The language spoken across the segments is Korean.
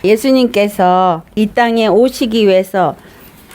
예수님께서 이 땅에 오시기 위해서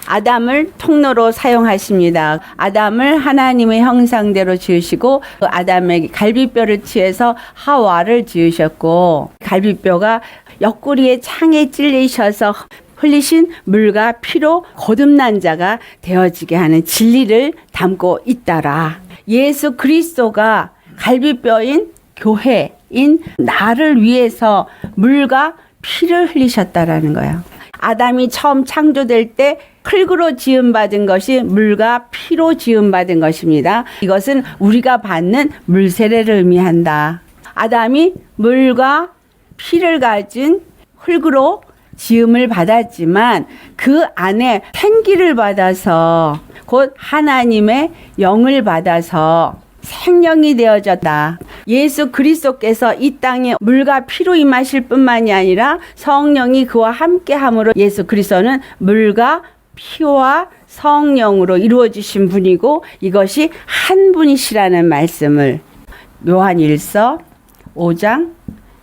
아담을 통로로 사용하십니다. 아담을 하나님의 형상대로 지으시고 그 아담에게 갈비뼈를 취해서 하와를 지으셨고, 갈비뼈가 옆구리에 창에 찔리셔서 흘리신 물과 피로 거듭난 자가 되어지게 하는 진리를 담고 있다라. 예수 그리스도가 갈비뼈인 교회인 나를 위해서 물과 피를 흘리셨다라는 거예요. 아담이 처음 창조될 때 흙으로 지음받은 것이 물과 피로 지음받은 것입니다. 이것은 우리가 받는 물세례를 의미한다. 아담이 물과 피를 가진 흙으로 지음을 받았지만 그 안에 생기를 받아서 곧 하나님의 영을 받아서 생명이 되어졌다. 예수 그리스도께서 이 땅에 물과 피로 임하실 뿐만이 아니라 성령이 그와 함께함으로 예수 그리스도는 물과 피와 성령으로 이루어지신 분이고, 이것이 한 분이시라는 말씀을 요한일서 5장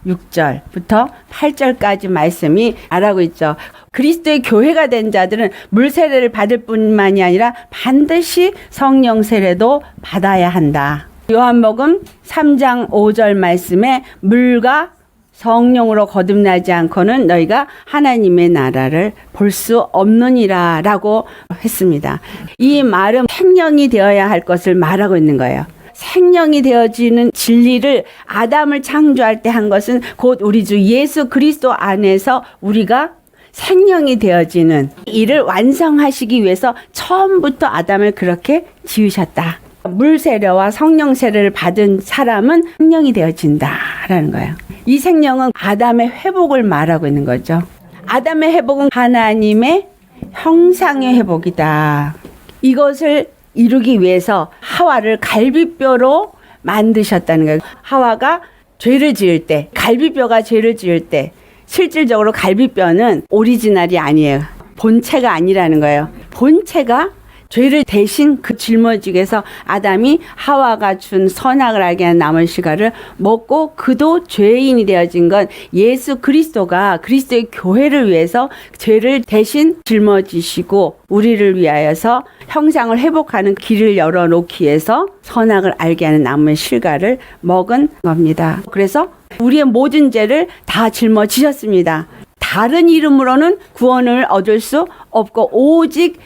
6절부터 8절까지 말씀이 말하고 있죠. 그리스도의 교회가 된 자들은 물 세례를 받을 뿐만이 아니라 반드시 성령 세례도 받아야 한다. 요한복음 3장 5절 말씀에 물과 성령으로 거듭나지 않고는 너희가 하나님의 나라를 볼 수 없느니라 라고 했습니다. 이 말은 생명이 되어야 할 것을 말하고 있는 거예요. 생명이 되어지는 진리를 아담을 창조할 때 한 것은 곧 우리 주 예수 그리스도 안에서 우리가 생명이 되어지는 이를 완성하시기 위해서 처음부터 아담을 그렇게 지으셨다. 물 세례와 성령 세례를 받은 사람은 생명이 되어진다라는 거예요. 이 생명은 아담의 회복을 말하고 있는 거죠. 아담의 회복은 하나님의 형상의 회복이다. 이것을 이루기 위해서 하와를 갈비뼈로 만드셨다는 거예요. 하와가 죄를 지을 때, 갈비뼈가 죄를 지을 때 실질적으로 갈비뼈는 오리지널이 아니에요. 본체가 아니라는 거예요. 본체가 죄를 대신 그 짊어지게서 아담이 하와가 준 선악을 알게 한 나무 실과를 먹고 그도 죄인이 되어진 건 예수 그리스도가 그리스도의 교회를 위해서 죄를 대신 짊어지시고 우리를 위하여서 형상을 회복하는 길을 열어놓기 위해서 선악을 알게 하는 나무의 실과를 먹은 겁니다. 그래서 우리의 모든 죄를 다 짊어지셨습니다. 다른 이름으로는 구원을 얻을 수 없고 오직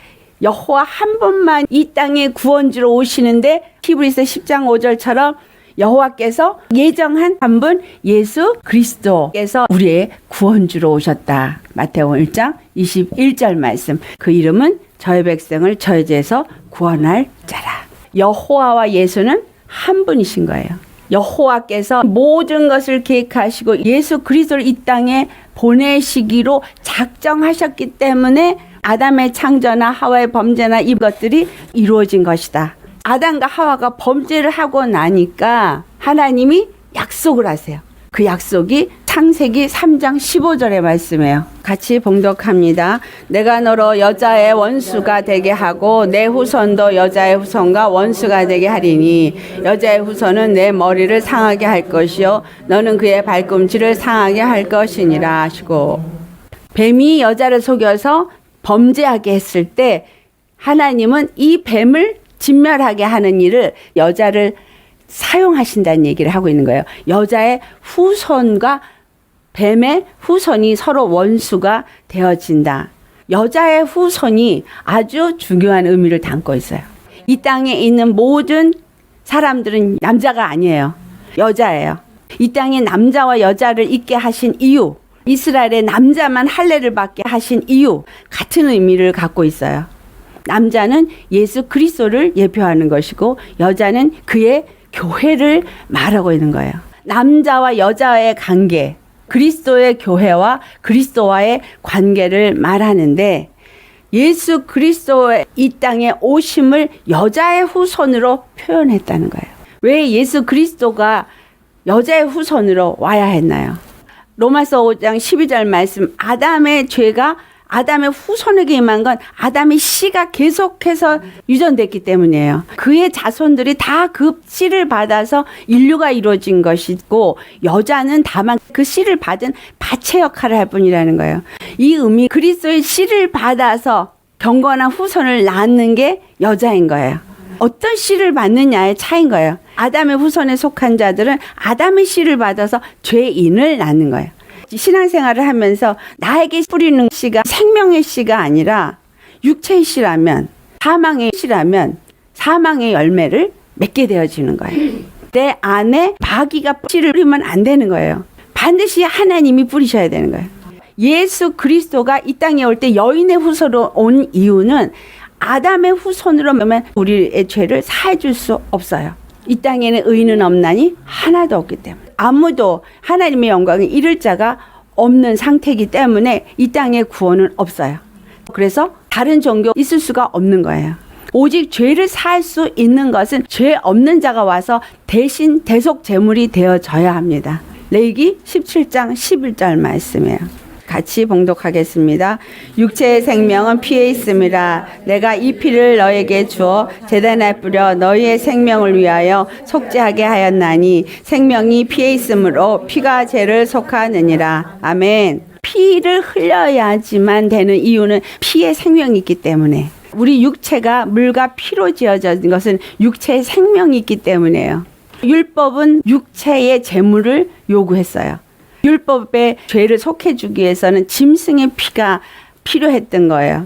여호와 한 분만 이 땅에 구원주로 오시는데 히브리서 10장 5절처럼 여호와께서 예정한 한 분 예수 그리스도께서 우리의 구원주로 오셨다. 마태복음 1장 21절 말씀. 그 이름은 저의 백성을 저의 죄에서 구원할 자라. 여호와와 예수는 한 분이신 거예요. 여호와께서 모든 것을 계획하시고 예수 그리스도를 이 땅에 보내시기로 작정하셨기 때문에 아담의 창조나 하와의 범죄나 이것들이 이루어진 것이다. 아담과 하와가 범죄를 하고 나니까 하나님이 약속을 하세요. 그 약속이 창세기 3장 15절의 말씀이에요. 같이 봉독합니다. 내가 너로 여자의 원수가 되게 하고 내 후손도 여자의 후손과 원수가 되게 하리니 여자의 후손은 내 머리를 상하게 할 것이요 너는 그의 발꿈치를 상하게 할 것이니라 하시고, 뱀이 여자를 속여서 범죄하게 했을 때 하나님은 이 뱀을 진멸하게 하는 일을 여자를 사용하신다는 얘기를 하고 있는 거예요. 여자의 후손과 뱀의 후손이 서로 원수가 되어진다. 여자의 후손이 아주 중요한 의미를 담고 있어요. 이 땅에 있는 모든 사람들은 남자가 아니에요. 여자예요. 이 땅에 남자와 여자를 있게 하신 이유, 이스라엘의 남자만 할례를 받게 하신 이유 같은 의미를 갖고 있어요. 남자는 예수 그리스도를 예표하는 것이고 여자는 그의 교회를 말하고 있는 거예요. 남자와 여자의 관계, 그리스도의 교회와 그리스도와의 관계를 말하는데 예수 그리스도의 이 땅에 오심을 여자의 후손으로 표현했다는 거예요. 왜 예수 그리스도가 여자의 후손으로 와야 했나요? 로마서 5장 12절 말씀, 아담의 죄가 아담의 후손에게 임한 건 아담의 씨가 계속해서 유전됐기 때문이에요. 그의 자손들이 다 그 씨를 받아서 인류가 이루어진 것이고, 여자는 다만 그 씨를 받은 밭의 역할을 할 뿐이라는 거예요. 이 의미, 그리스도의 씨를 받아서 경건한 후손을 낳는 게 여자인 거예요. 어떤 씨를 받느냐의 차이인 거예요. 아담의 후손에 속한 자들은 아담의 씨를 받아서 죄인을 낳는 거예요. 신앙생활을 하면서 나에게 뿌리는 씨가 생명의 씨가 아니라 육체의 씨라면, 사망의 씨라면 사망의 열매를 맺게 되어지는 거예요. 내 안에 마귀가 씨를 뿌리면 안 되는 거예요. 반드시 하나님이 뿌리셔야 되는 거예요. 예수 그리스도가 이 땅에 올 때 여인의 후손으로 온 이유는 아담의 후손으로 오면 우리의 죄를 사해 줄 수 없어요. 이 땅에는 의인은 없나니 하나도 없기 때문에, 아무도 하나님의 영광을 이룰 자가 없는 상태이기 때문에 이 땅에 구원은 없어요. 그래서 다른 종교 있을 수가 없는 거예요. 오직 죄를 사할 수 있는 것은 죄 없는 자가 와서 대신 대속 제물이 되어져야 합니다. 레위기 17장 11절 말씀이에요. 같이 봉독하겠습니다. 육체의 생명은 피에 있음이라. 내가 이 피를 너에게 주어 제단에 뿌려 너희의 생명을 위하여 속죄하게 하였나니 생명이 피에 있으므로 피가 죄를 속하느니라. 아멘. 피를 흘려야지만 되는 이유는 피에 생명이 있기 때문에, 우리 육체가 물과 피로 지어진 것은 육체의 생명이 있기 때문이에요. 율법은 육체의 제물을 요구했어요. 율법의 죄를 속해주기 위해서는 짐승의 피가 필요했던 거예요.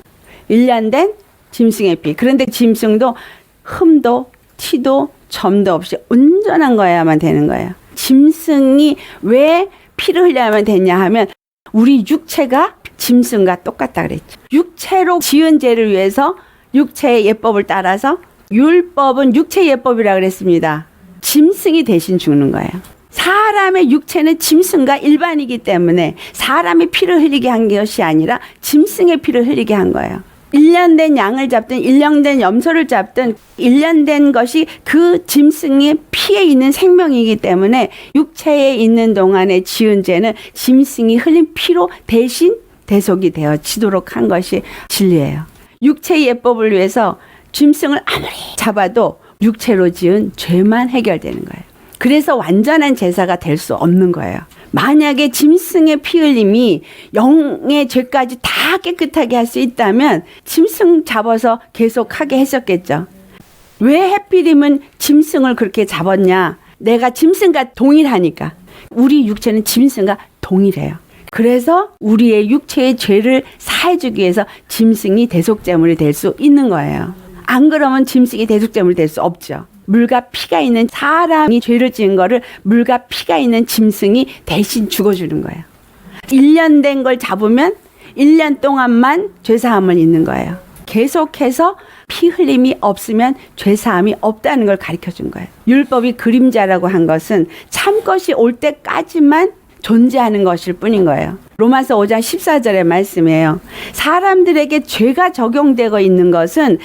1년 된 짐승의 피. 그런데 짐승도 흠도 티도 점도 없이 온전한 거야만 되는 거예요. 짐승이 왜 피를 흘려야만 되냐 하면 우리 육체가 짐승과 똑같다 그랬죠. 육체로 지은 죄를 위해서 육체의 예법을 따라서, 율법은 육체의 예법이라고 그랬습니다. 짐승이 대신 죽는 거예요. 사람의 육체는 짐승과 일반이기 때문에 사람의 피를 흘리게 한 것이 아니라 짐승의 피를 흘리게 한 거예요. 1년 된 양을 잡든 1년 된 염소를 잡든 1년 된 것이 그 짐승의 피에 있는 생명이기 때문에 육체에 있는 동안에 지은 죄는 짐승이 흘린 피로 대신 대속이 되어지도록 한 것이 진리예요. 육체의 예법을 위해서 짐승을 아무리 잡아도 육체로 지은 죄만 해결되는 거예요. 그래서 완전한 제사가 될 수 없는 거예요. 만약에 짐승의 피 흘림이 영의 죄까지 다 깨끗하게 할 수 있다면 짐승 잡아서 계속 하게 했었겠죠. 왜 하필이면 짐승을 그렇게 잡았냐? 내가 짐승과 동일하니까. 우리 육체는 짐승과 동일해요. 그래서 우리의 육체의 죄를 사해주기 위해서 짐승이 대속제물이 될 수 있는 거예요. 안 그러면 짐승이 대속제물이 될 수 없죠. 물과 피가 있는 사람이 죄를 지은 거를 물과 피가 있는 짐승이 대신 죽어주는 거예요. 1년 된 걸 잡으면 1년 동안만 죄사함을 있는 거예요. 계속해서 피 흘림이 없으면 죄사함이 없다는 걸 가르쳐 준 거예요. 율법이 그림자라고 한 것은 참 것이 올 때까지만 존재하는 것일 뿐인 거예요. 로마서 5장 14절의 말씀이에요. 사람들에게 죄가 적용되고 있는 것은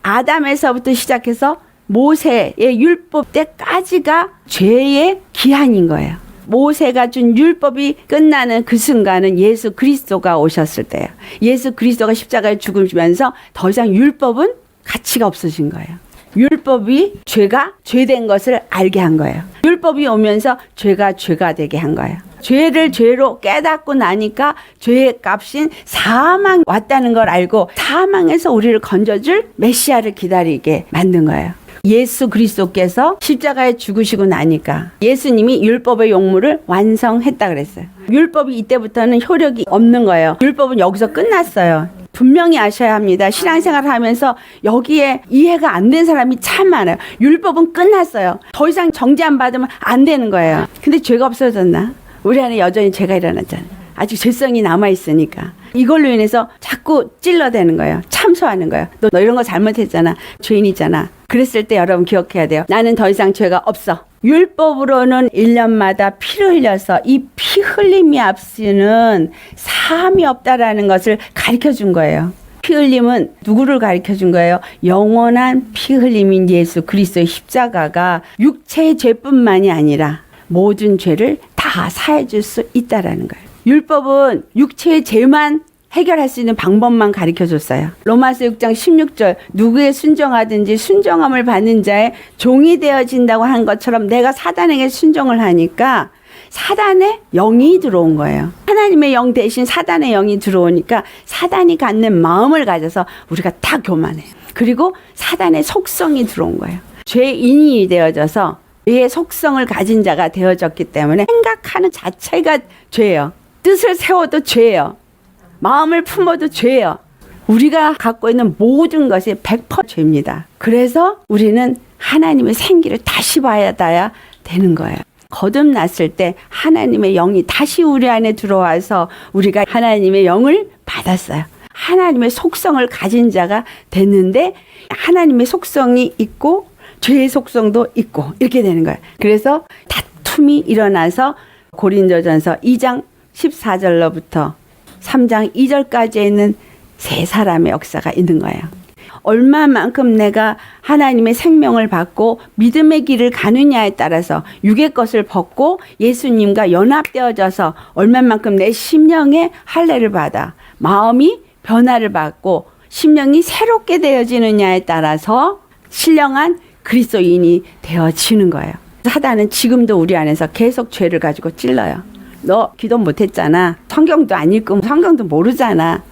아담에서부터 시작해서 모세의 율법 때까지가 죄의 기한인 거예요. 모세가 준 율법이 끝나는 그 순간은 예수 그리스도가 오셨을 때예요. 예수 그리스도가 십자가에 죽으시면서 더 이상 율법은 가치가 없어진 거예요. 율법이 죄가 죄된 것을 알게 한 거예요. 율법이 오면서 죄가 죄가 되게 한 거예요. 죄를 죄로 깨닫고 나니까 죄의 값인 사망 왔다는 걸 알고 사망에서 우리를 건져줄 메시아를 기다리게 만든 거예요. 예수 그리스도께서 십자가에 죽으시고 나니까 예수님이 율법의 용무를 완성했다 그랬어요. 율법이 이때부터는 효력이 없는 거예요. 율법은 여기서 끝났어요. 분명히 아셔야 합니다. 신앙생활을 하면서 여기에 이해가 안 된 사람이 참 많아요. 율법은 끝났어요. 더 이상 정죄 안 받으면 안 되는 거예요. 근데 죄가 없어졌나? 우리 안에 여전히 죄가 일어났잖아요. 아직 죄성이 남아있으니까 이걸로 인해서 자꾸 찔러대는 거예요. 참소하는 거예요. 너 이런 거 잘못했잖아. 죄인이잖아. 그랬을 때 여러분 기억해야 돼요. 나는 더 이상 죄가 없어. 율법으로는 1년마다 피를 흘려서 이 피 흘림이 앞서는 사함이 없다라는 것을 가르쳐 준 거예요. 피 흘림은 누구를 가르쳐 준 거예요? 영원한 피 흘림인 예수 그리스도의 십자가가 육체의 죄뿐만이 아니라 모든 죄를 다 사해 줄 수 있다라는 거예요. 율법은 육체의 죄만 해결할 수 있는 방법만 가르쳐 줬어요. 로마서 6장 16절 누구에 순종하든지 순종함을 받는 자의 종이 되어진다고 한 것처럼 내가 사단에게 순종을 하니까 사단의 영이 들어온 거예요. 하나님의 영 대신 사단의 영이 들어오니까 사단이 갖는 마음을 가져서 우리가 다 교만해요. 그리고 사단의 속성이 들어온 거예요. 죄인이 되어져서 죄의 속성을 가진 자가 되어졌기 때문에 생각하는 자체가 죄예요. 뜻을 세워도 죄예요. 마음을 품어도 죄예요. 우리가 갖고 있는 모든 것이 100% 죄입니다. 그래서 우리는 하나님의 생기를 다시 봐야 되는 거예요. 거듭났을 때 하나님의 영이 다시 우리 안에 들어와서 우리가 하나님의 영을 받았어요. 하나님의 속성을 가진 자가 됐는데 하나님의 속성이 있고 죄의 속성도 있고 이렇게 되는 거예요. 그래서 다툼이 일어나서 고린도전서 2장 14절로부터 3장 2절까지에 있는 세 사람의 역사가 있는 거예요. 얼마만큼 내가 하나님의 생명을 받고 믿음의 길을 가느냐에 따라서 육의 것을 벗고 예수님과 연합되어져서 얼마만큼 내 심령의 할례를 받아 마음이 변화를 받고 심령이 새롭게 되어지느냐에 따라서 신령한 그리스도인이 되어지는 거예요. 사단은 지금도 우리 안에서 계속 죄를 가지고 찔러요. 너 기도 못했잖아. 성경도 안 읽고 성경도 모르잖아.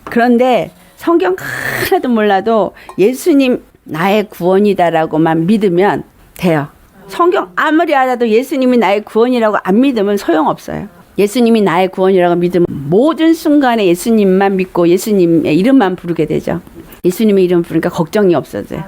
그런데 성경 하나도 몰라도 예수님 나의 구원이다라고만 믿으면 돼요. 성경 아무리 알아도 예수님이 나의 구원이라고 안 믿으면 소용없어요. 예수님이 나의 구원이라고 믿으면 모든 순간에 예수님만 믿고 예수님의 이름만 부르게 되죠. 예수님의 이름 부르니까 걱정이 없어져요.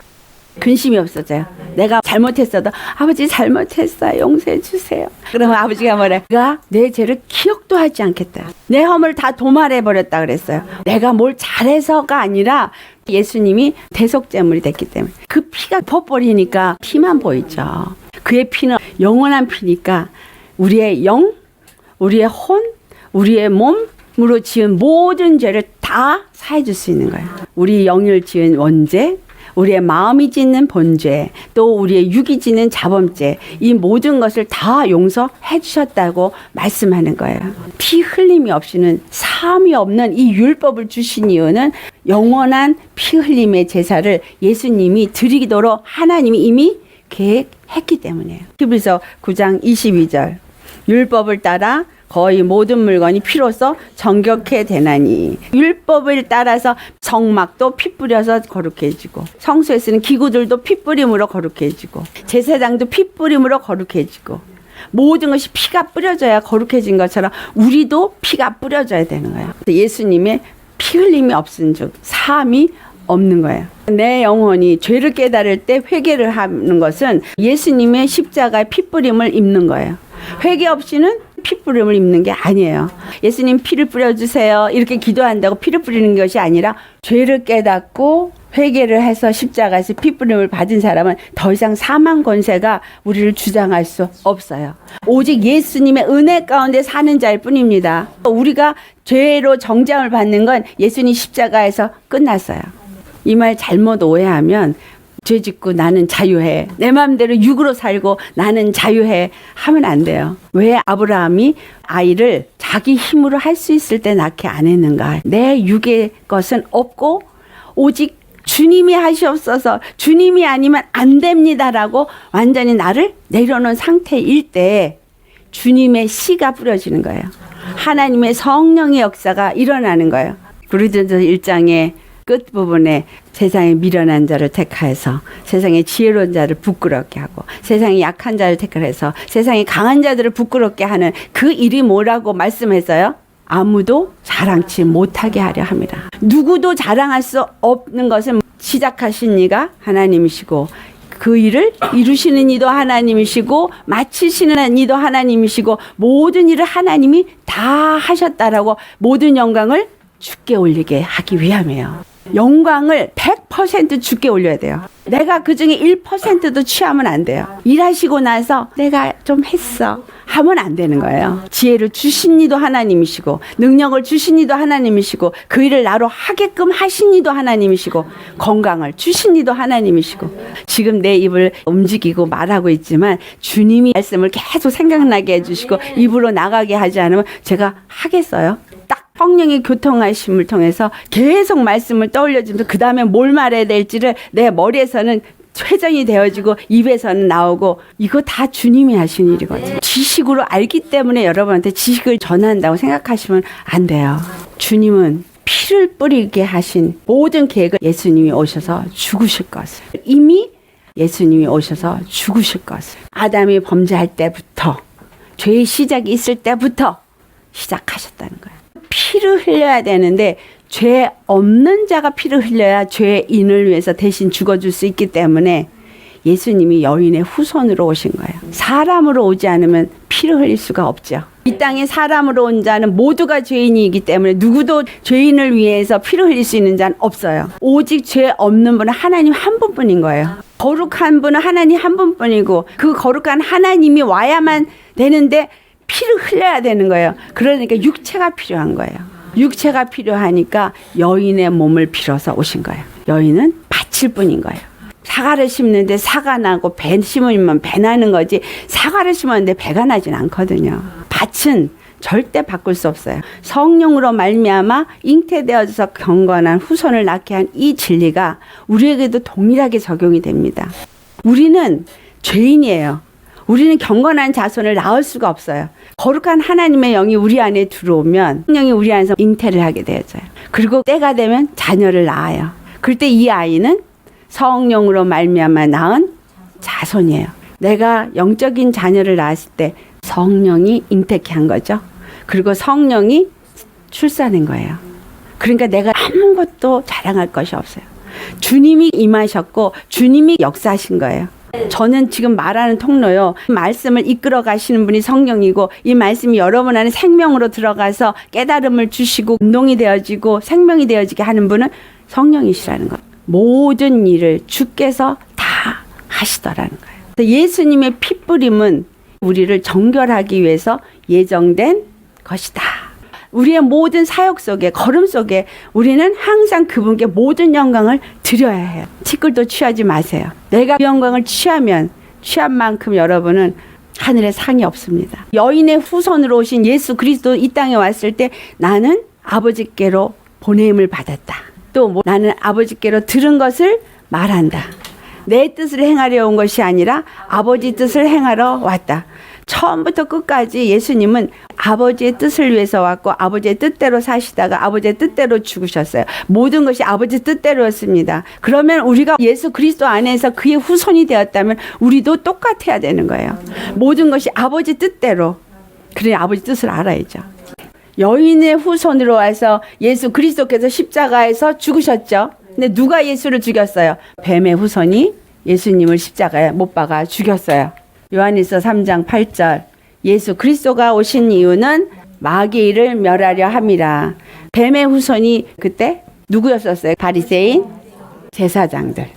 근심이 없어져요. 내가 잘못했어도 아버지 잘못했어요. 용서해 주세요. 그러면 아버지가 뭐래? 내가 내 죄를 기억도 하지 않겠다. 내 허물을 다 도말해 버렸다 그랬어요. 내가 뭘 잘해서가 아니라 예수님이 대속제물이 됐기 때문에 그 피가 퍼버리니까 피만 보이죠. 그의 피는 영원한 피니까 우리의 영, 우리의 혼, 우리의 몸으로 지은 모든 죄를 다 사해 줄 수 있는 거예요. 우리 영을 지은 원죄, 우리의 마음이 짓는 본죄, 또 우리의 육이 짓는 자범죄, 이 모든 것을 다 용서해 주셨다고 말씀하는 거예요. 피 흘림이 없이는 사함이 없는 이 율법을 주신 이유는 영원한 피 흘림의 제사를 예수님이 드리도록 하나님이 이미 계획했기 때문이에요. 히브리서 9장 22절 율법을 따라 거의 모든 물건이 피로써 정결케 되나니 율법을 따라서 성막도 피 뿌려서 거룩해지고 성소에 쓰는 기구들도 피 뿌림으로 거룩해지고 제사장도 피 뿌림으로 거룩해지고 모든 것이 피가 뿌려져야 거룩해진 것처럼 우리도 피가 뿌려져야 되는 거예요. 예수님의 피 흘림이 없은 즉 사함이 없는 거예요. 내 영혼이 죄를 깨달을 때 회개를 하는 것은 예수님의 십자가의 피 뿌림을 입는 거예요. 회개 없이는 피 뿌림을 입는 게 아니에요. 예수님 피를 뿌려주세요. 이렇게 기도한다고 피를 뿌리는 것이 아니라 죄를 깨닫고 회개를 해서 십자가에서 피 뿌림을 받은 사람은 더 이상 사망 권세가 우리를 주장할 수 없어요. 오직 예수님의 은혜 가운데 사는 자일 뿐입니다. 우리가 죄로 정죄함을 받는 건 예수님 십자가에서 끝났어요. 이 말 잘못 오해하면 죄 짓고 나는 자유해. 내 마음대로 육으로 살고 나는 자유해. 하면 안 돼요. 왜 아브라함이 아이를 자기 힘으로 할 수 있을 때 낳게 안 했는가? 내 육의 것은 없고 오직 주님이 하시옵소서. 주님이 아니면 안 됩니다라고 완전히 나를 내려놓은 상태일 때 주님의 씨가 뿌려지는 거예요. 하나님의 성령의 역사가 일어나는 거예요. 고린도전서 1장에 끝부분에 세상에 미련한 자를 택하여서 세상에 지혜로운 자를 부끄럽게 하고 세상에 약한 자를 택하여서 세상에 강한 자들을 부끄럽게 하는 그 일이 뭐라고 말씀했어요? 아무도 자랑치 못하게 하려 합니다. 누구도 자랑할 수 없는 것은 시작하신 이가 하나님이시고 그 일을 이루시는 이도 하나님이시고 마치시는 이도 하나님이시고 모든 일을 하나님이 다 하셨다라고 모든 영광을 주께 올리게 하기 위함이에요. 영광을 100% 주께 올려야 돼요. 내가 그중에 1%도 취하면 안 돼요. 일하시고 나서 내가 좀 했어 하면 안 되는 거예요. 지혜를 주신 이도 하나님이시고 능력을 주신 이도 하나님이시고 그 일을 나로 하게끔 하신 이도 하나님이시고 건강을 주신 이도 하나님이시고 지금 내 입을 움직이고 말하고 있지만 주님이 말씀을 계속 생각나게 해주시고 입으로 나가게 하지 않으면 제가 하겠어요? 딱 성령의 교통하심을 통해서 계속 말씀을 떠올려주면서 그 다음에 뭘 말해야 될지를 내 머리에서는 회전이 되어지고 입에서는 나오고, 이거 다 주님이 하신 일이거든요. 지식으로 알기 때문에 여러분한테 지식을 전한다고 생각하시면 안 돼요. 주님은 피를 뿌리게 하신 모든 계획을 예수님이 오셔서 죽으실 것을, 이미 예수님이 오셔서 죽으실 것을 아담이 범죄할 때부터, 죄의 시작이 있을 때부터 시작하셨다는 거예요. 피를 흘려야 되는데 죄 없는 자가 피를 흘려야 죄인을 위해서 대신 죽어줄 수 있기 때문에 예수님이 여인의 후손으로 오신 거예요. 사람으로 오지 않으면 피를 흘릴 수가 없죠. 이 땅에 사람으로 온 자는 모두가 죄인이기 때문에 누구도 죄인을 위해서 피를 흘릴 수 있는 자는 없어요. 오직 죄 없는 분은 하나님 한 분뿐인 거예요. 거룩한 분은 하나님 한 분뿐이고, 그 거룩한 하나님이 와야만 되는데 피를 흘려야 되는 거예요. 그러니까 육체가 필요한 거예요. 육체가 필요하니까 여인의 몸을 빌어서 오신 거예요. 여인은 바칠 뿐인 거예요. 사과를 심는데 사과 나고, 배 심으면 배 나는 거지, 사과를 심었는데 배가 나진 않거든요. 밭은 절대 바꿀 수 없어요. 성령으로 말미암아 잉태되어서 경건한 후손을 낳게 한 이 진리가 우리에게도 동일하게 적용이 됩니다. 우리는 죄인이에요. 우리는 경건한 자손을 낳을 수가 없어요. 거룩한 하나님의 영이 우리 안에 들어오면 성령이 우리 안에서 잉태를 하게 되어져요. 그리고 때가 되면 자녀를 낳아요. 그때 이 아이는 성령으로 말미암아 낳은 자손이에요. 내가 영적인 자녀를 낳았을 때 성령이 잉태케 한 거죠. 그리고 성령이 출산한 거예요. 그러니까 내가 아무것도 자랑할 것이 없어요. 주님이 임하셨고 주님이 역사하신 거예요. 저는 지금 말하는 통로요, 말씀을 이끌어 가시는 분이 성령이고, 이 말씀이 여러분 안에 생명으로 들어가서 깨달음을 주시고 운동이 되어지고 생명이 되어지게 하는 분은 성령이시라는 것. 모든 일을 주께서 다 하시더라는 거예요. 예수님의 핏뿌림은 우리를 정결하기 위해서 예정된 것이다. 우리의 모든 사역 속에, 걸음 속에 우리는 항상 그분께 모든 영광을 드려야 해요. 티끌도 취하지 마세요. 내가 그 영광을 취하면 취한 만큼 여러분은 하늘에 상이 없습니다. 여인의 후손으로 오신 예수 그리스도 이 땅에 왔을 때 나는 아버지께로 보냄을 받았다. 또 나는 아버지께로 들은 것을 말한다. 내 뜻을 행하려 온 것이 아니라 아버지 뜻을 행하러 왔다. 처음부터 끝까지 예수님은 아버지의 뜻을 위해서 왔고, 아버지의 뜻대로 사시다가 아버지의 뜻대로 죽으셨어요. 모든 것이 아버지 뜻대로였습니다. 그러면 우리가 예수 그리스도 안에서 그의 후손이 되었다면 우리도 똑같아야 되는 거예요. 모든 것이 아버지 뜻대로. 그래, 아버지 뜻을 알아야죠. 여인의 후손으로 와서 예수 그리스도께서 십자가에서 죽으셨죠. 근데 누가 예수를 죽였어요? 뱀의 후손이 예수님을 십자가에 못 박아 죽였어요. 요한일서 3장 8절, 예수 그리스도가 오신 이유는 마귀를 멸하려 함이라. 뱀의 후손이 그때 누구였었어요? 바리새인, 제사장들.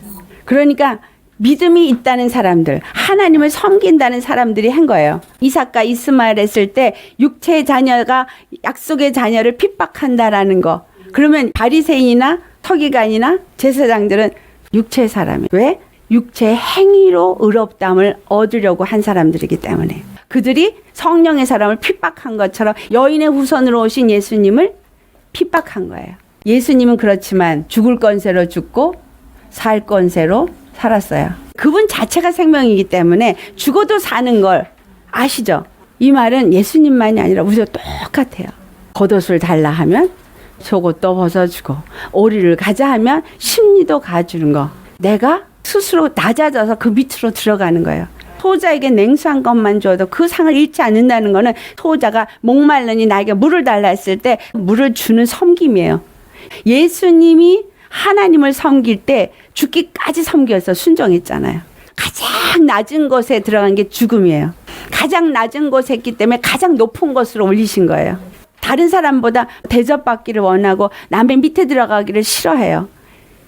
그러니까 믿음이 있다는 사람들, 하나님을 섬긴다는 사람들이 한 거예요. 이삭과 이스마엘 했을 때 육체의 자녀가 약속의 자녀를 핍박한다라는 거. 그러면 바리새인이나 서기관이나 제사장들은 육체의 사람이에요. 왜? 육체의 행위로 의롭다함을 얻으려고 한 사람들이기 때문에. 그들이 성령의 사람을 핍박한 것처럼 여인의 후손으로 오신 예수님을 핍박한 거예요. 예수님은 그렇지만 죽을 건세로 죽고 살 건세로 살았어요. 그분 자체가 생명이기 때문에 죽어도 사는 걸 아시죠? 이 말은 예수님만이 아니라 우리도 똑같아요. 겉옷을 달라 하면 속옷도 벗어주고, 오리를 가자 하면 심리도 가주는 거. 내가 스스로 낮아져서 그 밑으로 들어가는 거예요. 소자에게 냉수한 것만 줘도 그 상을 잃지 않는다는 거는, 소자가 목말르니 나에게 물을 달라 했을 때 물을 주는 섬김이에요. 예수님이 하나님을 섬길 때 죽기까지 섬겨서 순종했잖아요. 가장 낮은 곳에 들어간 게 죽음이에요. 가장 낮은 곳에 있기 때문에 가장 높은 곳으로 올리신 거예요. 다른 사람보다 대접받기를 원하고 남의 밑에 들어가기를 싫어해요.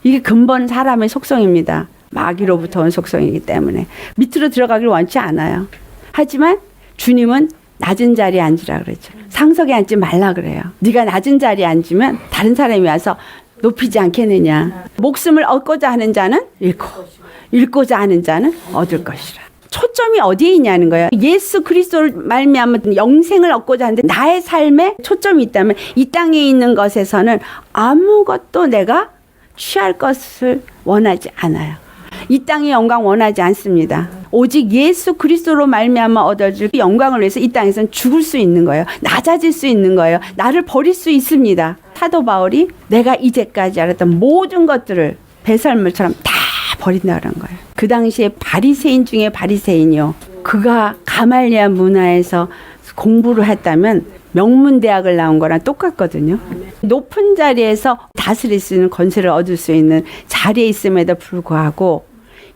이게 근본 사람의 속성입니다. 마귀로부터 온 속성이기 때문에 밑으로 들어가기를 원치 않아요. 하지만 주님은 낮은 자리에 앉으라 그랬죠. 상석에 앉지 말라 그래요. 네가 낮은 자리에 앉으면 다른 사람이 와서 높이지 않겠느냐. 목숨을 얻고자 하는 자는 잃고, 잃고자 하는 자는 얻을 것이라. 초점이 어디에 있냐는 거예요. 예수 그리스도를 말미암아 영생을 얻고자 하는데 나의 삶에 초점이 있다면 이 땅에 있는 것에서는 아무것도 내가 취할 것을 원하지 않아요. 이 땅의 영광 원하지 않습니다. 오직 예수 그리스도로 말미암아 얻어질 영광을 위해서 이 땅에서는 죽을 수 있는 거예요. 낮아질 수 있는 거예요. 나를 버릴 수 있습니다. 사도 바울이 내가 이제까지 알았던 모든 것들을 배설물처럼 다 버린다는 거예요. 그 당시에 바리새인 중에 바리새인이요. 그가 가말리아 문화에서 공부를 했다면 명문대학을 나온 거랑 똑같거든요. 높은 자리에서 다스릴 수 있는 권세를 얻을 수 있는 자리에 있음에도 불구하고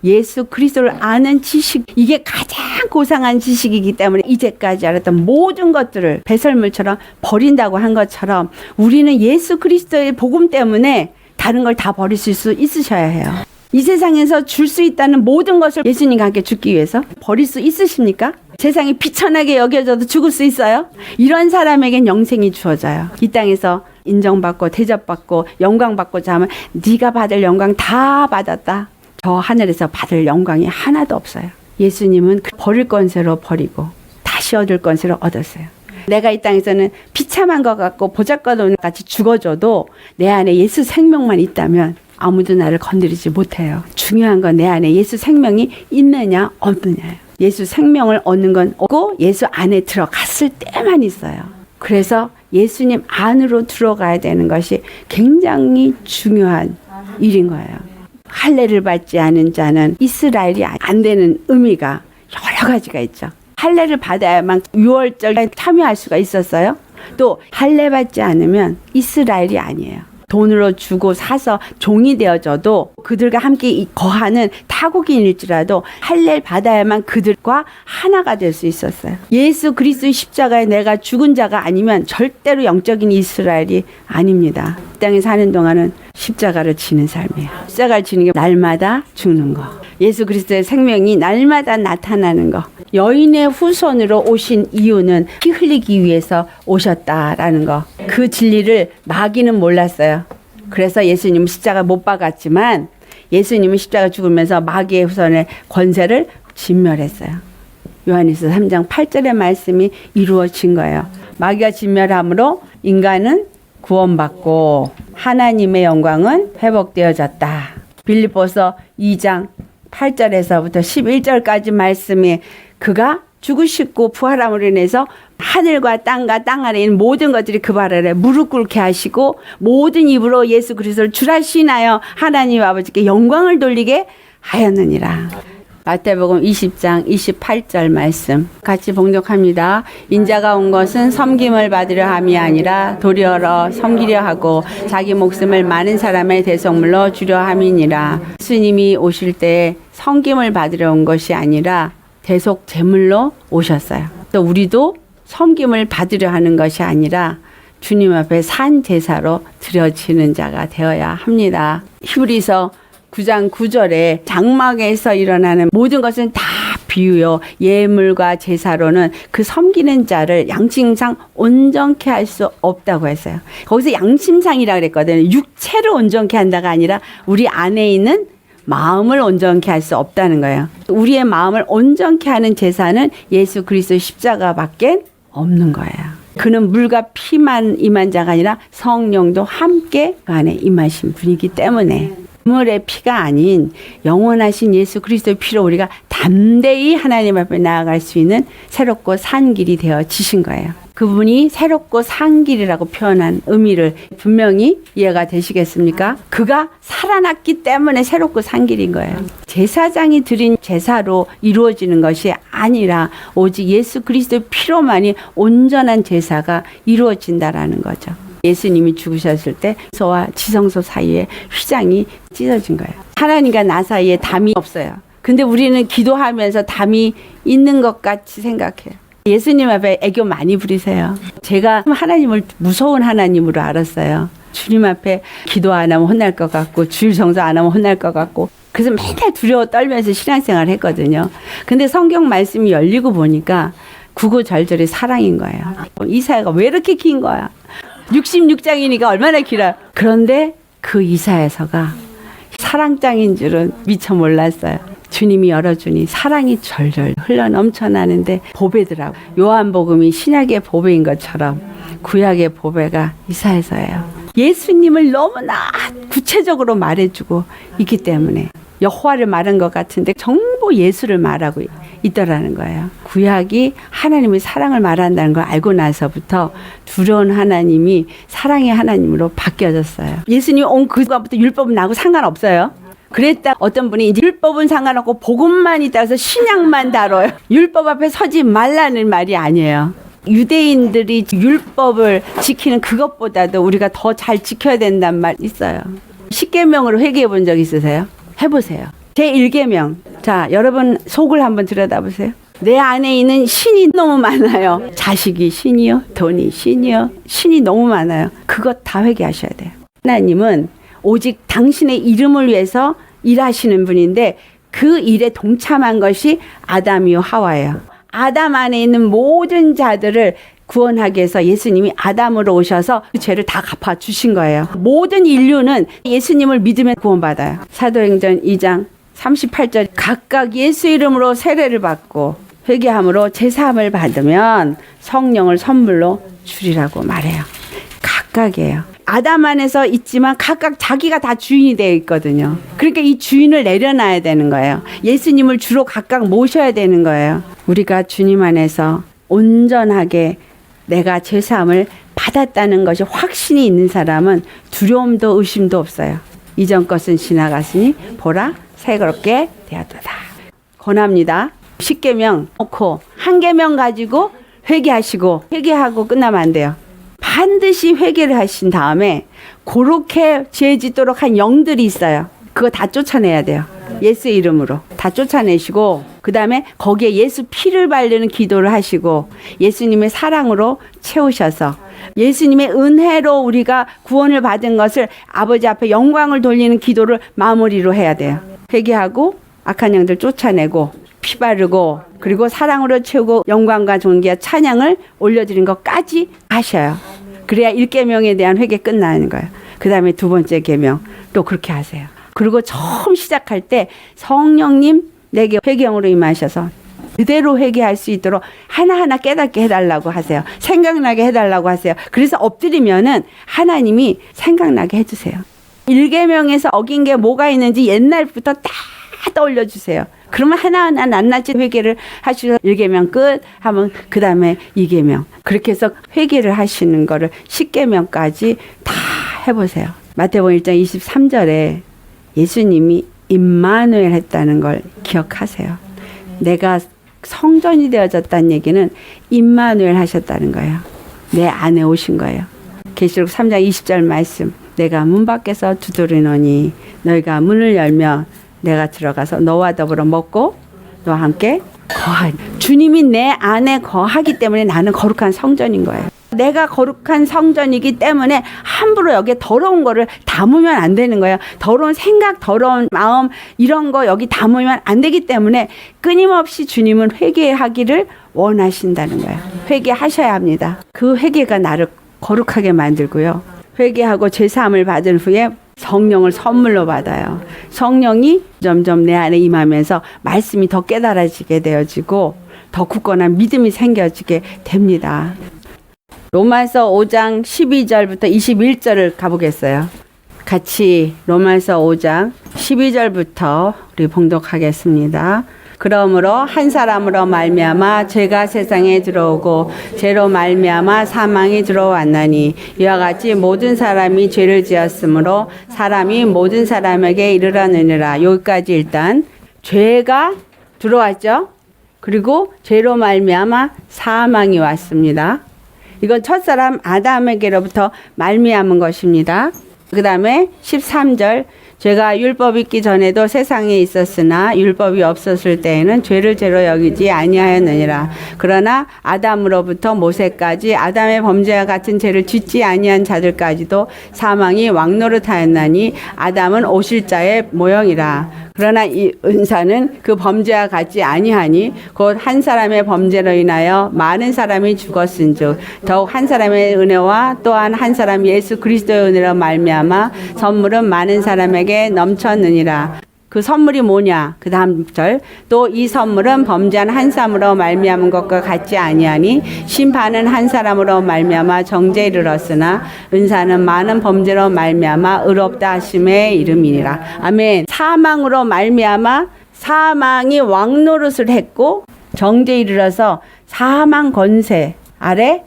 예수 그리스도를 아는 지식, 이게 가장 고상한 지식이기 때문에 이제까지 알았던 모든 것들을 배설물처럼 버린다고 한 것처럼 우리는 예수 그리스도의 복음 때문에 다른 걸 다 버릴 수 있으셔야 해요. 이 세상에서 줄 수 있다는 모든 것을 예수님과 함께 죽기 위해서 버릴 수 있으십니까? 세상이 비천하게 여겨져도 죽을 수 있어요? 이런 사람에겐 영생이 주어져요. 이 땅에서 인정받고 대접받고 영광받고자 하면 네가 받을 영광 다 받았다. 저 하늘에서 받을 영광이 하나도 없어요. 예수님은 버릴 권세로 버리고 다시 얻을 권세로 얻었어요. 내가 이 땅에서는 비참한 것 같고 보잘것없는 같이 죽어줘도 내 안에 예수 생명만 있다면 아무도 나를 건드리지 못해요. 중요한 건 내 안에 예수 생명이 있느냐 없느냐예요. 예수 생명을 얻는 건 없고 예수 안에 들어갔을 때만 있어요. 그래서 예수님 안으로 들어가야 되는 것이 굉장히 중요한 일인 거예요. 할례를 받지 않은 자는 이스라엘이 안 되는 의미가 여러 가지가 있죠. 할례를 받아야만 유월절에 참여할 수가 있었어요. 또 할례 받지 않으면 이스라엘이 아니에요. 돈으로 주고 사서 종이 되어져도 그들과 함께 거하는 타국인일지라도 할례를 받아야만 그들과 하나가 될 수 있었어요. 예수 그리스도의 십자가에 내가 죽은 자가 아니면 절대로 영적인 이스라엘이 아닙니다. 이 땅에 사는 동안은 십자가를 지는 삶이에요. 십자가를 지는 게 날마다 죽는 거. 예수 그리스도의 생명이 날마다 나타나는 거. 여인의 후손으로 오신 이유는 피 흘리기 위해서 오셨다라는 거. 그 진리를 마귀는 몰랐어요. 그래서 예수님은 십자가 못 박았지만 예수님은 십자가 죽으면서 마귀의 후손의 권세를 진멸했어요. 요한일서 3장 8절의 말씀이 이루어진 거예요. 마귀가 진멸함으로 인간은 구원받고 하나님의 영광은 회복되어졌다. 빌립보서 2장 8절에서부터 11절까지 말씀이 그가 죽으시고 부활함으로 인해서 하늘과 땅과 땅 아래 있는 모든 것들이 그 발 아래 무릎 꿇게 하시고 모든 입으로 예수 그리스도를 주라시나요 하나님 아버지께 영광을 돌리게 하였느니라. 마태복음 20장 28절 말씀 같이 봉독합니다. 인자가 온 것은 섬김을 받으려 함이 아니라 도리어 섬기려 하고 자기 목숨을 많은 사람의 대속물로 주려 함이니라. 예수님이 오실 때 섬김을 받으려 온 것이 아니라 대속 제물로 오셨어요. 또 우리도 섬김을 받으려 하는 것이 아니라 주님 앞에 산 제사로 드려지는 자가 되어야 합니다. 히브리서 9장 9절에 장막에서 일어나는 모든 것은 다 비유요. 예물과 제사로는 그 섬기는 자를 양심상 온전케 할 수 없다고 했어요. 거기서 양심상이라고 그랬거든요. 육체를 온전케 한다가 아니라 우리 안에 있는 마음을 온전케 할 수 없다는 거예요. 우리의 마음을 온전케 하는 제사는 예수 그리스도 십자가밖에 없는 거예요. 그는 물과 피만 임한 자가 아니라 성령도 함께 그 안에 임하신 분이기 때문에 물의 피가 아닌 영원하신 예수 그리스도의 피로 우리가 담대히 하나님 앞에 나아갈 수 있는 새롭고 산 길이 되어지신 거예요. 그분이 새롭고 산 길이라고 표현한 의미를 분명히 이해가 되시겠습니까? 그가 살아났기 때문에 새롭고 산 길인 거예요. 제사장이 드린 제사로 이루어지는 것이 아니라 오직 예수 그리스도의 피로만이 온전한 제사가 이루어진다라는 거죠. 예수님이 죽으셨을 때 저와 지성소 사이에 휘장이 찢어진 거예요. 하나님과 나 사이에 담이 없어요. 근데 우리는 기도하면서 담이 있는 것 같이 생각해요. 예수님 앞에 애교 많이 부리세요. 제가 하나님을 무서운 하나님으로 알았어요. 주님 앞에 기도 안 하면 혼날 것 같고 주일 성수 안 하면 혼날 것 같고 그래서 맨날 두려워 떨면서 신앙생활을 했거든요. 근데 성경 말씀이 열리고 보니까 구구절절이 사랑인 거예요. 이사야가 왜 이렇게 긴 거야? 66장이니까 얼마나 길어요. 그런데 그 이사야서가 사랑장인 줄은 미처 몰랐어요. 주님이 열어주니 사랑이 절절 흘러 넘쳐나는데 보배더라고. 요한복음이 신약의 보배인 것처럼 구약의 보배가 이사야서예요. 예수님을 너무나 구체적으로 말해주고 있기 때문에 여호와를 말한 것 같은데 전부 예수를 말하고 있더라는 거예요. 구약이 하나님의 사랑을 말한다는 걸 알고 나서부터 두려운 하나님이 사랑의 하나님으로 바뀌어졌어요. 예수님이 온 그 순간부터 율법은 나하고 상관없어요. 그랬다 어떤 분이 율법은 상관없고 복음만 있다 해서 신약만 다뤄요. 율법 앞에 서지 말라는 말이 아니에요. 유대인들이 율법을 지키는 그것보다도 우리가 더 잘 지켜야 된다는 말 있어요. 십계명으로 회개해 본 적 있으세요? 해보세요. 제1계명. 자, 여러분 속을 한번 들여다보세요. 내 안에 있는 신이 너무 많아요. 자식이 신이요, 돈이 신이요, 신이 너무 많아요. 그것 다 회개하셔야 돼요. 하나님은 오직 당신의 이름을 위해서 일하시는 분인데 그 일에 동참한 것이 아담이요 하와예요. 아담 안에 있는 모든 자들을 구원하기 위해서 예수님이 아담으로 오셔서 그 죄를 다 갚아주신 거예요. 모든 인류는 예수님을 믿으면 구원받아요. 사도행전 2장 38절 각각 예수 이름으로 세례를 받고 회개함으로 제사함을 받으면 성령을 선물로 주리라고 말해요. 각각이에요. 아담 안에서 있지만 각각 자기가 다 주인이 되어 있거든요. 그러니까 이 주인을 내려놔야 되는 거예요. 예수님을 주로 각각 모셔야 되는 거예요. 우리가 주님 안에서 온전하게 내가 제사함을 받았다는 것이 확신이 있는 사람은 두려움도 의심도 없어요. 이전 것은 지나갔으니 보라 새롭게 되었도다. 권합니다. 10계명 놓고 한 계명 가지고 회개하시고 회개하고 끝나면 안 돼요. 반드시 회개를 하신 다음에 그렇게 죄 짓도록 한 영들이 있어요. 그거 다 쫓아내야 돼요. 예수 이름으로 다 쫓아내시고 그 다음에 거기에 예수 피를 바르는 기도를 하시고 예수님의 사랑으로 채우셔서 예수님의 은혜로 우리가 구원을 받은 것을 아버지 앞에 영광을 돌리는 기도를 마무리로 해야 돼요. 회개하고 악한 영들 쫓아내고 피 바르고 그리고 사랑으로 채우고 영광과 존귀와 찬양을 올려드린 것까지 하셔요. 그래야 1계명에 대한 회개 끝나는 거예요. 그 다음에 두 번째 계명 또 그렇게 하세요. 그리고 처음 시작할 때 성령님 내게 회개형으로 임하셔서 그대로 회개할 수 있도록 하나하나 깨닫게 해달라고 하세요. 생각나게 해달라고 하세요. 그래서 엎드리면은 하나님이 생각나게 해주세요. 1계명에서 어긴 게 뭐가 있는지 옛날부터 다 떠올려주세요. 그러면 하나하나 낱낱이 회개를 하시고 1계명 끝 하면 그 다음에 2계명 그렇게 해서 회개를 하시는 거를 10계명까지 다 해보세요. 마태복음 1장 23절에 예수님이 임마누엘 했다는 걸 기억하세요. 내가 성전이 되어졌다는 얘기는 임마누엘 하셨다는 거예요. 내 안에 오신 거예요. 계시록 3장 20절 말씀 내가 문 밖에서 두드리노니 너희가 문을 열면 내가 들어가서 너와 더불어 먹고 너와 함께 거하리. 주님이 내 안에 거하기 때문에 나는 거룩한 성전인 거예요. 내가 거룩한 성전이기 때문에 함부로 여기에 더러운 거를 담으면 안 되는 거예요. 더러운 생각, 더러운 마음 이런 거 여기 담으면 안 되기 때문에 끊임없이 주님은 회개하기를 원하신다는 거예요. 회개하셔야 합니다. 그 회개가 나를 거룩하게 만들고요. 회개하고 제사함을 받은 후에 성령을 선물로 받아요. 성령이 점점 내 안에 임하면서 말씀이 더 깨달아지게 되어지고 더 굳건한 믿음이 생겨지게 됩니다. 로마서 5장 12절부터 21절을 가보겠어요. 같이 로마서 5장 12절부터 우리 봉독하겠습니다. 그러므로 한 사람으로 말미암아 죄가 세상에 들어오고 죄로 말미암아 사망이 들어왔나니 이와 같이 모든 사람이 죄를 지었으므로 사람이 모든 사람에게 이르러느니라. 여기까지 일단 죄가 들어왔죠. 그리고 죄로 말미암아 사망이 왔습니다. 이건 첫사람 아담에게로부터 말미암은 것입니다. 그 다음에 13절 죄가 율법이 있기 전에도 세상에 있었으나 율법이 없었을 때에는 죄를 죄로 여기지 아니하였느니라. 그러나 아담으로부터 모세까지 아담의 범죄와 같은 죄를 짓지 아니한 자들까지도 사망이 왕노릇하였나니 아담은 오실 자의 모형이라. 그러나 이 은사는 그 범죄와 같지 아니하니 곧 한 사람의 범죄로 인하여 많은 사람이 죽었은즉 더욱 한 사람의 은혜와 또한 한 사람 예수 그리스도의 은혜로 말미암아 선물은 많은 사람에게 넘쳤느니라. 그 선물이 뭐냐? 그 다음 절. 또 이 선물은 범죄한 한 사람으로 말미암은 것과 같지 아니하니 심판은 한 사람으로 말미암아 정죄에 이르렀으나 은사는 많은 범죄로 말미암아 의롭다 하심의 이름이니라. 아멘. 사망으로 말미암아 사망이 왕노릇을 했고 정죄에 이르러서 사망 권세 아래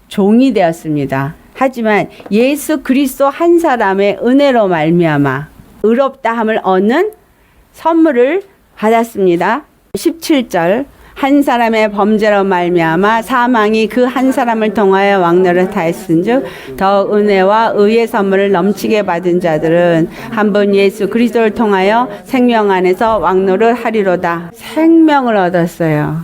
종이 되었습니다. 하지만 예수 그리스도 한 사람의 은혜로 말미암아 의롭다함을 얻는 선물을 받았습니다. 17절. 한 사람의 범죄로 말미암아 사망이 그 한 사람을 통하여 왕노릇 하였은즉 더 은혜와 의의 선물을 넘치게 받은 자들은 한 분 예수 그리스도를 통하여 생명 안에서 왕노릇 하리로다. 생명을 얻었어요.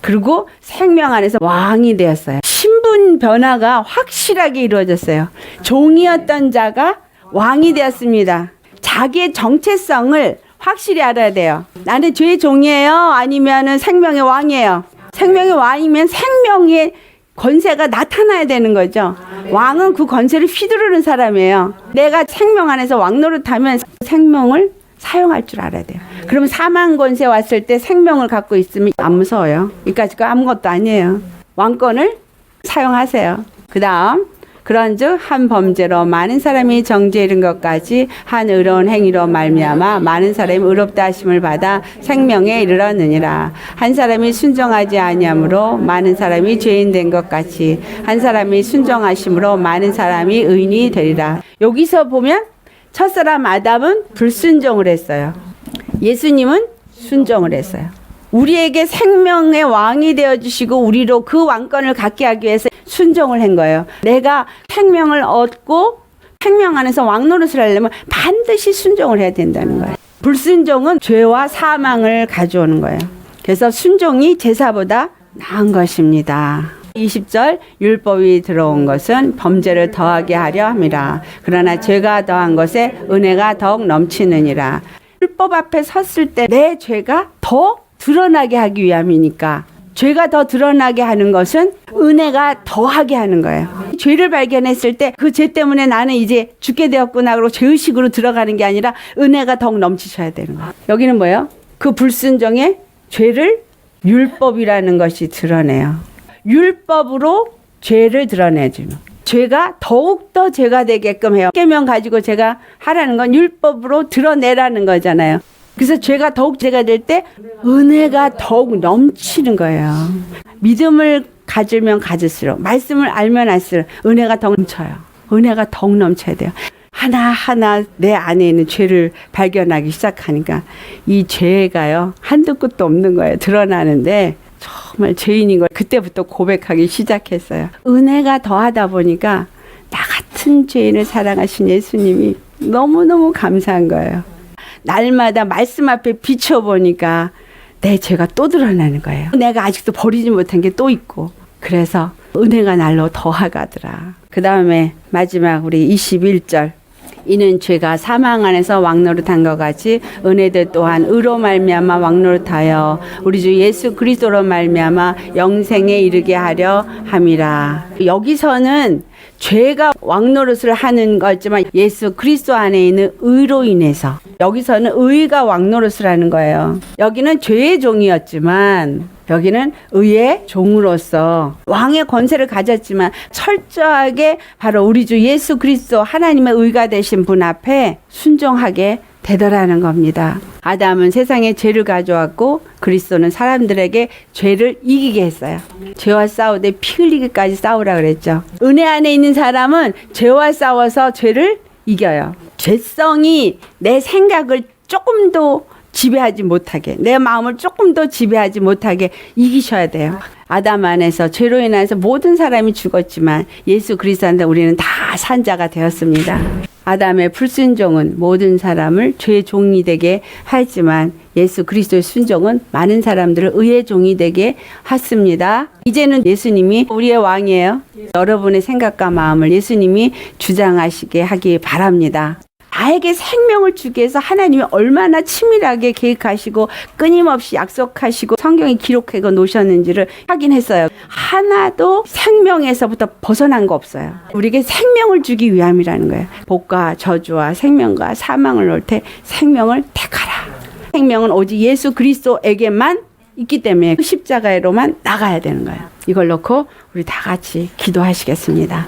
그리고 생명 안에서 왕이 되었어요. 신분 변화가 확실하게 이루어졌어요. 종이었던 자가 왕이 되었습니다. 자기의 정체성을 확실히 알아야 돼요. 나는 죄의 종이에요? 아니면은 생명의 왕이에요? 생명의 왕이면 생명의 권세가 나타나야 되는 거죠. 왕은 그 권세를 휘두르는 사람이에요. 내가 생명 안에서 왕노릇하면 생명을 사용할 줄 알아야 돼요. 그러면 사망 권세 왔을 때 생명을 갖고 있으면 안 무서워요. 이까짓 거 아무것도 아니에요. 왕권을 사용하세요. 그 다음 그런즉 한 범죄로 많은 사람이 정죄에 이른 것까지 한 의로운 행위로 말미암아 많은 사람이 의롭다 하심을 받아 생명에 이르렀느니라. 한 사람이 순종하지 아니함으로 많은 사람이 죄인 된 것 같이 한 사람이 순종하심으로 많은 사람이 의인이 되리라. 여기서 보면 첫사람 아담은 불순종을 했어요. 예수님은 순종을 했어요. 우리에게 생명의 왕이 되어주시고 우리로 그 왕권을 갖게 하기 위해서 순종을 한 거예요. 내가 생명을 얻고 생명 안에서 왕노릇을 하려면 반드시 순종을 해야 된다는 거예요. 불순종은 죄와 사망을 가져오는 거예요. 그래서 순종이 제사보다 나은 것입니다. 20절 율법이 들어온 것은 범죄를 더하게 하려 함이라. 그러나 죄가 더한 것에 은혜가 더욱 넘치느니라. 율법 앞에 섰을 때 내 죄가 더 드러나게 하기 위함이니까 죄가 더 드러나게 하는 것은 은혜가 더하게 하는 거예요. 죄를 발견했을 때 그 죄 때문에 나는 이제 죽게 되었구나 그러고 죄의식으로 들어가는 게 아니라 은혜가 더욱 넘치셔야 되는 거예요. 여기는 뭐예요? 그 불순종의 죄를 율법이라는 것이 드러내요. 율법으로 죄를 드러내주는 죄가 더욱더 죄가 되게끔 해요. 계명 가지고 제가 하라는 건 율법으로 드러내라는 거잖아요. 그래서 죄가 더욱 죄가 될 때 은혜가 더욱 넘치는 거예요. 믿음을 가지면 가질수록 말씀을 알면 알수록 은혜가 더욱 넘쳐요. 은혜가 더욱 넘쳐야 돼요. 하나하나 내 안에 있는 죄를 발견하기 시작하니까 이 죄가요 한두 끝도 없는 거예요. 드러나는데 정말 죄인인 걸 그때부터 고백하기 시작했어요. 은혜가 더하다 보니까 나 같은 죄인을 사랑하신 예수님이 너무너무 감사한 거예요. 날마다 말씀 앞에 비춰보니까 내 죄가 또 드러나는 거예요. 내가 아직도 버리지 못한 게 또 있고 그래서 은혜가 날로 더하가더라. 그 다음에 마지막 우리 21절 이는 죄가 사망 안에서 왕노릇한 것 같이 은혜도 또한 의로 말미암아 왕노릇하여 우리 주 예수 그리스도로 말미암아 영생에 이르게 하려 함이라. 여기서는 죄가 왕노릇을 하는 거지만 예수 그리스도 안에 있는 의로 인해서 여기서는 의가 왕노릇을 하는 거예요. 여기는 죄의 종이었지만 여기는 의의 종으로서 왕의 권세를 가졌지만 철저하게 바로 우리 주 예수 그리스도 하나님의 의가 되신 분 앞에 순종하게 되더라는 겁니다. 아담은 세상에 죄를 가져왔고 그리스도는 사람들에게 죄를 이기게 했어요. 죄와 싸우되 피 흘리기까지 싸우라 그랬죠. 은혜 안에 있는 사람은 죄와 싸워서 죄를 이겨요. 죄성이 내 생각을 조금도 지배하지 못하게 내 마음을 조금 더 지배하지 못하게 이기셔야 돼요. 아담 안에서 죄로 인해서 모든 사람이 죽었지만 예수 그리스도한테 우리는 다 산자가 되었습니다. 아담의 불순종은 모든 사람을 죄의 종이 되게 하지만 예수 그리스도의 순종은 많은 사람들을 의의 종이 되게 했습니다. 이제는 예수님이 우리의 왕이에요. 여러분의 생각과 마음을 예수님이 주장하시게 하기 바랍니다. 나에게 생명을 주기 위해서 하나님이 얼마나 치밀하게 계획하시고 끊임없이 약속하시고 성경에 기록해 놓으셨는지를 확인했어요. 하나도 생명에서부터 벗어난 거 없어요. 우리에게 생명을 주기 위함이라는 거예요. 복과 저주와 생명과 사망을 놓을 때 생명을 택하라. 생명은 오직 예수 그리스도에게만 있기 때문에 그 십자가로만 나가야 되는 거예요. 이걸 놓고 우리 다 같이 기도하시겠습니다.